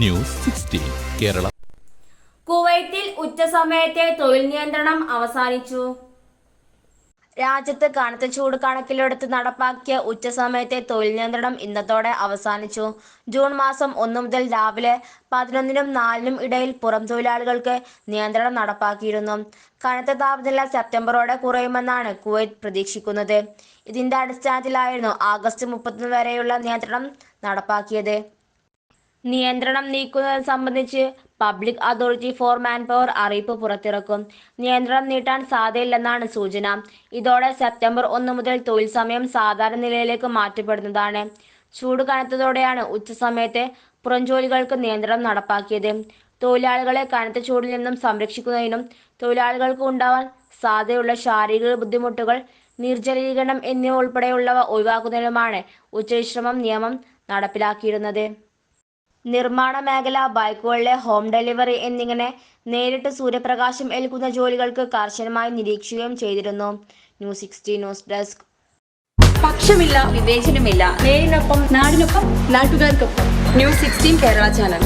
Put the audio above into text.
News 16 Kerala. കുവൈത്തിൽ ഉച്ചസമയത്തെ തൊഴിൽ നിയന്ത്രണം അവസാനിച്ചു. രാജ്യത്ത് കനത്ത ചൂട് കണക്കിലെടുത്ത് നടപ്പാക്കിയ ഉച്ചസമയത്തെ തൊഴിൽ നിയന്ത്രണം ഇന്നത്തോടെ അവസാനിച്ചു. ജൂൺ മാസം 1 മുതൽ രാവിലെ 11-നും 4-നും ഇടയിൽ പുറം തൊഴിലാളികൾക്ക് നിയന്ത്രണം നടപ്പാക്കിയിരുന്നു. കനത്ത താപനില സെപ്റ്റംബറോടെ കുറയുമെന്നാണ് കുവൈറ്റ് പ്രതീക്ഷിക്കുന്നത്. ഇതിന്റെ അടിസ്ഥാനത്തിലായിരുന്നു ആഗസ്റ്റ് 30 വരെയുള്ള നിയന്ത്രണം നടപ്പാക്കിയത്. നിയന്ത്രണം നീക്കുന്നത് സംബന്ധിച്ച് പബ്ലിക് അതോറിറ്റി ഫോർ മാൻപവർ അറിയിപ്പ് പുറത്തിറക്കും. നിയന്ത്രണം നീട്ടാൻ സാധ്യതയില്ലെന്നാണ് സൂചന. ഇതോടെ സെപ്റ്റംബർ 1 മുതൽ തൊഴിൽ സമയം സാധാരണ നിലയിലേക്ക് മാറ്റപ്പെടുന്നതാണ്. ചൂട് കനത്തതോടെയാണ് ഉച്ചസമയത്തെ പുറംജോലികൾക്ക് നിയന്ത്രണം നടപ്പാക്കിയത്. തൊഴിലാളികളെ കനത്ത ചൂടിൽ നിന്നും സംരക്ഷിക്കുന്നതിനും തൊഴിലാളികൾക്ക് ഉണ്ടാവാൻ സാധ്യതയുള്ള ശാരീരിക ബുദ്ധിമുട്ടുകൾ, നിർജ്ജലീകരണം എന്നിവ ഉൾപ്പെടെയുള്ളവ ഒഴിവാക്കുന്നതിനുമാണ് ഉച്ചവിശ്രമം നിയമം നടപ്പിലാക്കിയിരുന്നത്. നിർമ്മാണ മേഖല, ബൈക്കുകളിലെ ഹോം ഡെലിവറി എന്നിങ്ങനെ നേരിട്ട് സൂര്യപ്രകാശം ഏൽക്കുന്ന ജോലികൾക്ക് കർശനമായി നിരീക്ഷിക്കുകയും ചെയ്തിരുന്നു. News 16 news desk. പക്ഷമില്ല, വിവേചനമില്ല. നേരിനൊപ്പം, നാടിനൊപ്പം, നാട്ടുകാർക്കൊപ്പം. News 16 Kerala channel.